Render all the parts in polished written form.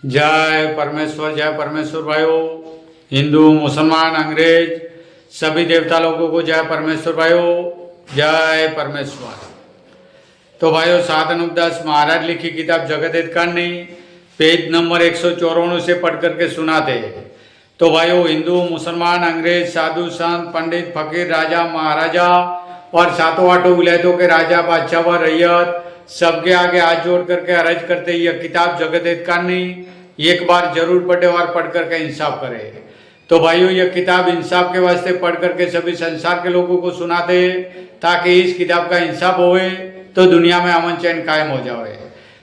जय परमेश्वर भाइयों। हिंदू, मुसलमान, अंग्रेज सभी देवता लोगों को जय परमेश्वर भाइयों, जय परमेश्वर। तो भाइयों, साधन उपदास महाराज लिखी किताब जगत हित करनी पेज नंबर 194 से पढ़ करके सुनाते हैं। तो भाइयों, हिंदू, मुसलमान, अंग्रेज, साधु, संत, पंडित, फकीर, राजा, महाराजा और सातों आठों विलायतों के राजा, बादशाह व रैयत सबके आगे हाथ जोड़ करके अर्ज करते यह किताब जगत हित करनी एक बार जरूर पढ़े और पढ़ करके इंसाफ करे। तो भाइयों, यह किताब इंसाफ के वास्ते पढ़ करके सभी संसार के लोगों को सुनाते ताकि इस किताब का इंसाफ होए तो दुनिया में अमन चैन कायम हो जाए।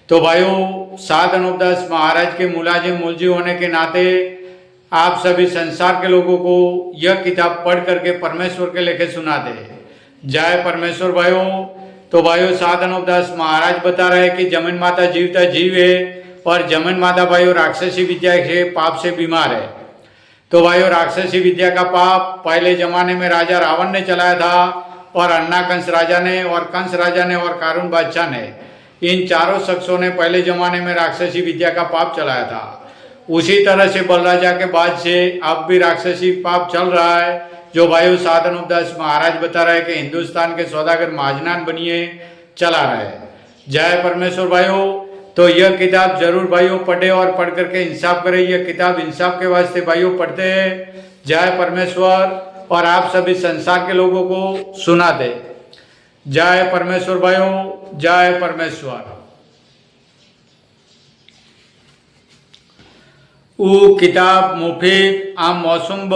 तो भाइयों, साधन उपदास महाराज के मुलाजिम मुलजी होने के नाते आप सभी संसार के लोगों को यह किताब पढ़ करके परमेश्वर के लेखे सुनाते। जय परमेश्वर भाइयों। तो भाइयों, साधन उपदास महाराज बता रहे कि जमीन माता जीवता जीव है और जमीन माता भाइयों राक्षसी विद्या के पाप से बीमार है। तो भाइयों, राक्षसी विद्या का पाप पहले जमाने में राजा रावण ने चलाया था और अन्ना कंस राजा ने और कंस राजा ने और कारून बादशाह ने, इन चारों शख्सों ने पहले जमाने में राक्षसी विद्या का पाप चलाया था। उसी तरह से बलराजा के बाद से अब भी राक्षसी पाप चल रहा है, जो भाइयों साधन उपदास महाराज बता रहे कि हिंदुस्तान के सौदागर महाजनान बनिए चला रहे। जय परमेश्वर भाइयों। तो यह किताब जरूर भाइयों पढ़े और पढ़ करके इंसाफ करें। यह किताब इंसाफ के वास्ते भाइयों पढ़ते हैं। जय परमेश्वर। और आप सभी संसार के लोगों को सुनाते। जय परमेश्वर भाइयों, जय परमेश्वर। ऊ किताब मुफीद आम मौसुम ब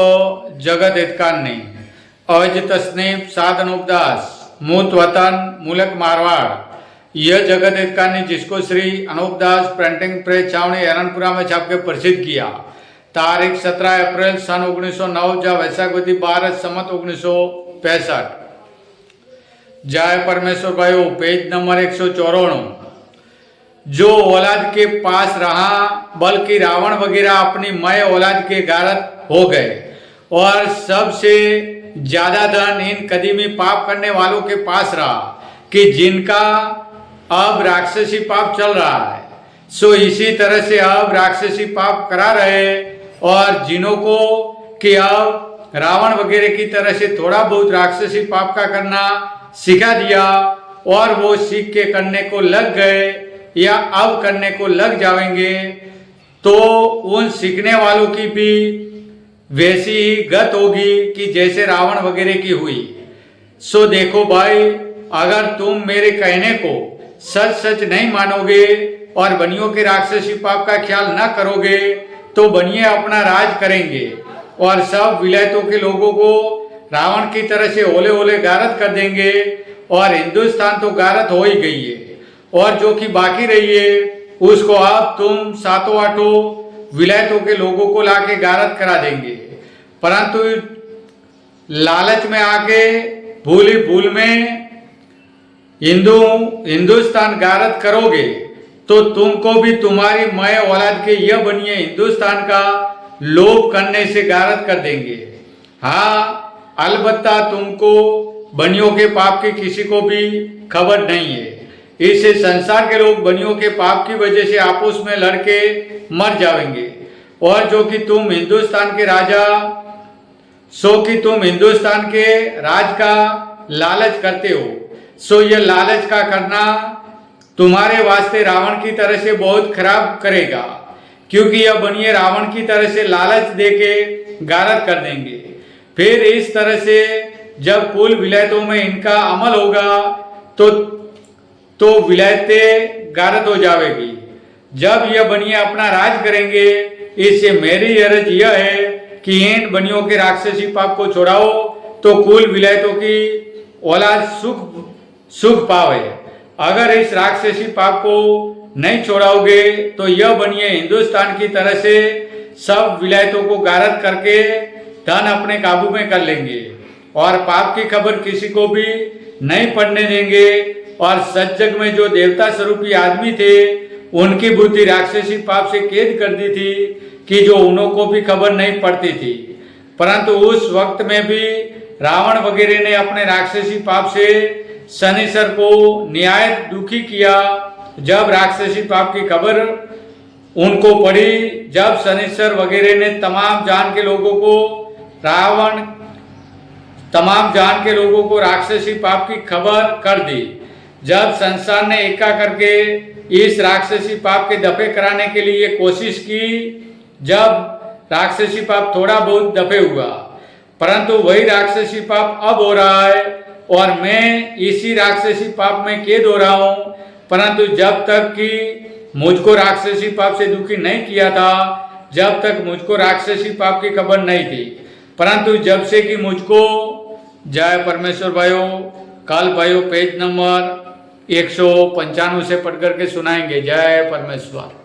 जगत हितकारनी अज तस्नीफ साधन उपदास मूत वतन मुलक मारवाड़। यह जगत हितकारनी जिसको श्री अनूपदास प्रिंटिंग प्रेस छावनी एरनपुरा में छाप के प्रसिद्ध किया। तारीख 17 अप्रैल सन 1909 जब वैशाखवती 12 सम्मत 1965। जय परमेश्वर भाइयों। Page number 194। जो औलाद के पास रहा बल्कि रावण वगैरह अपनी मय औलाद के गारत हो गए और सबसे ज्यादा धन इन कदीमी पाप करने वालों के पास रहा कि जिनका अब राक्षसी पाप चल रहा है। सो इसी तरह से अब राक्षसी पाप करा रहे और जिनों को कि अब रावण वगैरह की तरह से थोड़ा बहुत राक्षसी पाप का करना सिखा दिया और वो सीख के करने को लग गए या अब करने को लग जाएंगे, तो उन सीखने वालों की भी वैसी ही गत होगी कि जैसे रावण वगैरह की हुई। सो देखो भाई, अगर तुम मेरे कहने को सच सच नहीं मानोगे और बनियों के राक्षसी पाप का ख्याल न करोगे तो बनिए अपना राज करेंगे और सब विलायतों के लोगों को रावण की तरह से ओले ओले गारत कर देंगे। और हिंदुस्तान तो गारत हो ही गई है और जो कि बाकी रही है उसको अब तुम सातों आठों विलायतों के लोगों को लाके गारत करा देंगे। परंतु लालच में आके भूल ही भूल में हिंदुस्तान गारत करोगे तो तुमको भी तुम्हारी मय औलाद के यह बनिए हिंदुस्तान का लोभ करने से गारत कर देंगे। हाँ, अलबत्ता तुमको बनियों के पाप की किसी को भी खबर नहीं है। इससे संसार के लोग बनियों के पाप की वजह से आपस में लड़के मर जाएंगे। और जो कि तुम हिंदुस्तान के राजा, सो कि तुम हिंदुस्तान के राज का लालच करते हो, सो यह लालच का करना तुम्हारे वास्ते रावण की तरह से बहुत खराब करेगा, क्योंकि यह बनिए रावण की तरह से लालच देके गारत कर देंगे। फिर इस तरह से जब कुल विलायतों में इनका अमल होगा तो विलायतें गारत हो जाएगी। जब यह बनिए अपना राज करेंगे, इससे मेरी अर्ज यह है कि इन बनियों के राक्षसी पाप को छोड़ाओ तो कुल विलायतों की औलाद सुख पावे। अगर इस राक्षसी पाप को नहीं छोड़ाओगे तो यह बनिए हिंदुस्तान की तरह से सब विलायतों को गारत करके धन अपने काबू में कर लेंगे और पाप की खबर किसी को भी नहीं पड़ने देंगे। और सच जग में जो देवता स्वरूपी आदमी थे उनकी बुद्धि राक्षसी पाप से कैद कर दी थी कि जो उन्हों को भी खबर नहीं पड़ती थी। परंतु उस वक्त में भी रावण वगैरह ने अपने राक्षसी पाप से शनिश्चर को न्याय दुखी किया। जब राक्षसी पाप की खबर उनको पढ़ी जब शनिश्चर वगैरह ने तमाम जान के लोगों को राक्षसी पाप की खबर कर दी। जब संसार ने एका करके इस राक्षसी पाप के दफे कराने के लिए कोशिश की, जब राक्षसी पाप थोड़ा बहुत दफे हुआ, परंतु वही राक्षसी पाप अब हो रहा है और मैं इसी राक्षसी पाप में कैद हो रहा हूं। परंतु जब तक कि मुझको राक्षसी पाप से दुखी नहीं किया था, जब तक मुझको राक्षसी पाप की खबर नहीं थी, परंतु जब से कि मुझको, जय परमेश्वर भाइयों, कल भाइयों पेज नंबर 195 से पढ़ करके सुनाएंगे। जय परमेश्वर।